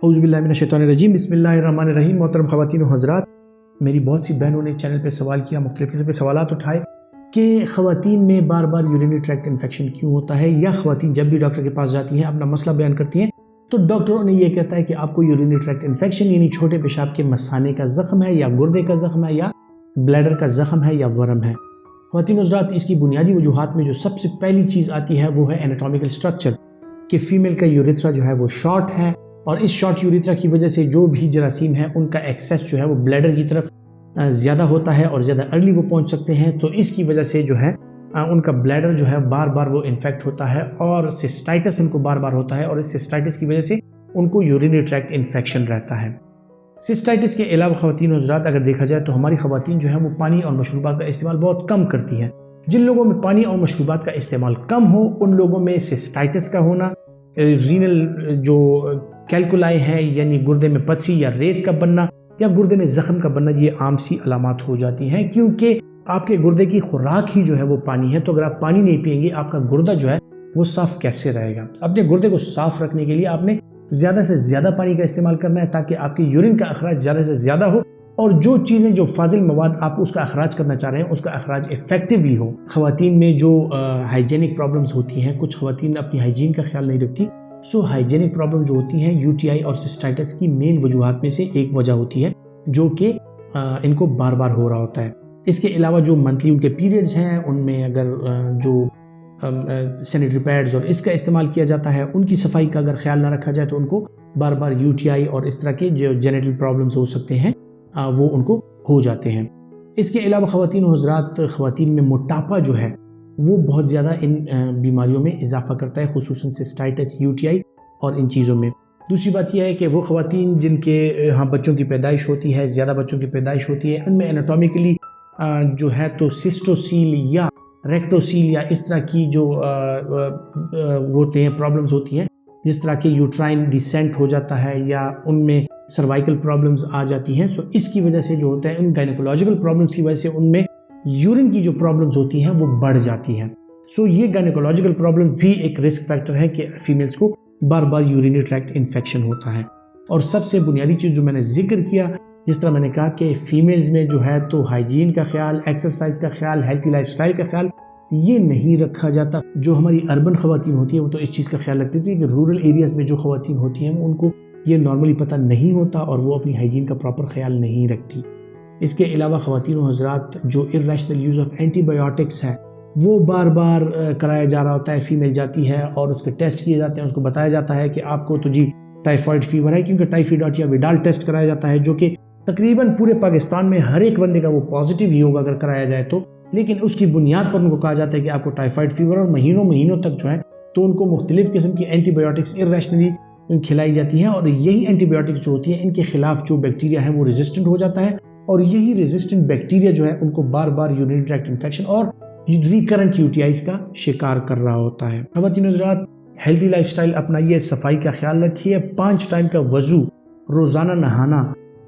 اعوذ باللہ من الشیطان الرجیم، بسم اللہ الرحمن الرحیم۔ محترم خواتین و حضرات، میری بہت سی بہنوں نے چینل پہ سوال کیا، مختلف قسم کے سوالات اٹھائے کہ خواتین میں بار بار یورینری ٹریکٹ انفیکشن کیوں ہوتا ہے، یا خواتین جب بھی ڈاکٹر کے پاس جاتی ہیں اپنا مسئلہ بیان کرتی ہیں تو ڈاکٹروں نے یہ کہتا ہے کہ آپ کو یورینری ٹریکٹ انفیکشن یعنی چھوٹے پیشاب کے مثانے کا زخم ہے، یا گردے کا زخم ہے، یا بلیڈر کا زخم ہے، یا ورم ہے۔ خواتین و حضرات، اس کی بنیادی وجوہات میں جو سب سے پہلی چیز آتی ہے وہ ہے انیٹومیکل سٹرکچر، کہ فیمیل کا یوریتھرا جو ہے وہ شارٹ ہے، اور اس شارٹ یوریتھرا کی وجہ سے جو بھی جراثیم ہیں ان کا ایکسیس جو ہے وہ بلیڈر کی طرف زیادہ ہوتا ہے اور زیادہ ارلی وہ پہنچ سکتے ہیں، تو اس کی وجہ سے جو ہے ان کا بلیڈر جو ہے بار بار وہ انفیکٹ ہوتا ہے، اور سسٹائٹس ان کو بار بار ہوتا ہے، اور اس سسٹائٹس کی وجہ سے ان کو یورینری ٹریکٹ انفیکشن رہتا ہے۔ سسٹائٹس کے علاوہ خواتین و حضرات اگر دیکھا جائے تو ہماری خواتین جو ہیں وہ پانی اور مشروبات کا استعمال بہت کم کرتی ہیں۔ جن لوگوں میں پانی اور مشروبات کا استعمال کم ہو ان لوگوں میں سسٹائٹس کا ہونا، رینل جو کیلکولائی ہیں یعنی گردے میں پتھری یا ریت کا بننا یا گردے میں زخم کا بننا، یہ عام سی علامات ہو جاتی ہیں، کیونکہ آپ کے گردے کی خوراک ہی جو ہے وہ پانی ہے۔ تو اگر آپ پانی نہیں پئیں گے آپ کا گردہ جو ہے وہ صاف کیسے رہے گا؟ اپنے گردے کو صاف رکھنے کے لیے آپ نے زیادہ سے زیادہ پانی کا استعمال کرنا ہے تاکہ آپ کی یورین کا اخراج زیادہ سے زیادہ ہو، اور جو چیزیں جو فاضل مواد آپ اس کا اخراج کرنا چاہ رہے ہیں اس کا اخراج افیکٹولی ہو۔ خواتین میں جو ہائیجینک پرابلمز ہوتی ہیں، کچھ خواتین اپنی ہائیجین کا خیال نہیں رکھتی، ہائیجینک پرابلم جو ہوتی ہیں یو ٹی آئی اور سسٹائٹس کی مین وجوہات میں سے ایک وجہ ہوتی ہے جو کہ ان کو بار بار ہو رہا ہوتا ہے۔ اس کے علاوہ جو منتھلی ان کے پیریڈز ہیں ان میں اگر جو سینیٹری پیڈز اور اس کا استعمال کیا جاتا ہے ان کی صفائی کا اگر خیال نہ رکھا جائے تو ان کو بار بار یو ٹی آئی اور اس طرح کے جو جینیٹل پرابلمز ہو سکتے ہیں وہ ان کو ہو جاتے ہیں۔ اس کے علاوہ خواتین و حضرات، خواتین میں موٹاپا جو ہے وہ بہت زیادہ ان بیماریوں میں اضافہ کرتا ہے، خصوصاً سسٹائٹس، یو ٹی آئی اور ان چیزوں میں۔ دوسری بات یہ ہے کہ وہ خواتین جن کے ہاں بچوں کی پیدائش ہوتی ہے، زیادہ بچوں کی پیدائش ہوتی ہے، ان میں انیٹومیکلی جو ہے تو سسٹوسیل یا ریکٹوسیل یا اس طرح کی جو ہوتے ہیں پرابلمز ہوتی ہیں، جس طرح کے یوٹرائن ڈیسینٹ ہو جاتا ہے یا ان میں سروائکل پرابلمز آ جاتی ہیں، اس کی وجہ سے جو ہوتا ہے ان گائنیکولوجیکل پرابلمز کی وجہ سے ان میں یورین کی جو پرابلمز ہوتی ہیں وہ بڑھ جاتی ہیں۔ یہ گائنیکولوجیکل پرابلم بھی ایک رسک فیکٹر ہے کہ فیمیلز کو بار بار یورینری ٹریکٹ انفیکشن ہوتا ہے۔ اور سب سے بنیادی چیز جو میں نے ذکر کیا، جس طرح میں نے کہا کہ فیمیلز میں جو ہے تو ہائیجین کا خیال، ایکسرسائز کا خیال، ہیلتھی لائف سٹائل کا خیال یہ نہیں رکھا جاتا۔ جو ہماری اربن خواتین ہوتی ہیں وہ تو اس چیز کا خیال رکھتی تھی کہ رورل ایریاز میں جو خواتین ہوتی ہیں ان کو یہ نارملی پتہ نہیں ہوتا اور وہ اپنی ہائیجین کا پراپر خیال نہیں رکھتی۔ اس کے علاوہ خواتین و حضرات جو irrational use of antibiotics ہے وہ بار بار کرایا جا رہا ہوتا ہے۔ فیمیل جاتی ہے اور اس کے ٹیسٹ کیے جاتے ہیں، اس کو بتایا جاتا ہے کہ آپ کو تو جی ٹائیفائڈ فیور ہے، کیونکہ ٹائیفائڈ یا ویڈال ٹیسٹ کرایا جاتا ہے جو کہ تقریباً پورے پاکستان میں ہر ایک بندے کا وہ پازیٹیو ہی ہوگا اگر کرایا جائے تو، لیکن اس کی بنیاد پر ان کو کہا جاتا ہے کہ آپ کو ٹائیفائڈ فیور، اور مہینوں تک جو ہے تو ان کو مختلف قسم کی اینٹی بایوٹکس ارریشنلی کھلائی جاتی ہیں، اور یہی اینٹی بایوٹکس جو ہوتی ہیں ان کے خلاف جو بیکٹیریا ہے وہ ریزسٹنٹ ہو جاتا ہے، اور یہی ریزسٹنٹ بیکٹیریا جو ہے ان کو بار بار یورینری ٹریکٹ انفیکشن اور ریکرنٹ یو ٹی آئیز کا شکار کر رہا ہوتا ہے۔ خواتین حضرات، ہیلتھی لائف سٹائل اپنائیے، صفائی کا خیال رکھیے، 5 ٹائم کا وضو، روزانہ نہانا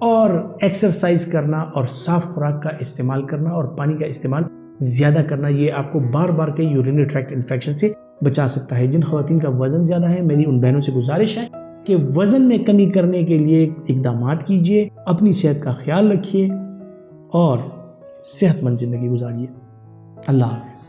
اور ایکسرسائز کرنا اور صاف خوراک کا استعمال کرنا اور پانی کا استعمال زیادہ کرنا، یہ آپ کو بار بار کے یورینری ٹریکٹ انفیکشن سے بچا سکتا ہے۔ جن خواتین کا وزن زیادہ ہے، میری ان بہنوں سے گزارش ہے کہ وزن میں کمی کرنے کے لیے اقدامات کیجیے، اپنی صحت کا خیال رکھیے اور صحت مند زندگی گزاریے۔ اللہ حافظ۔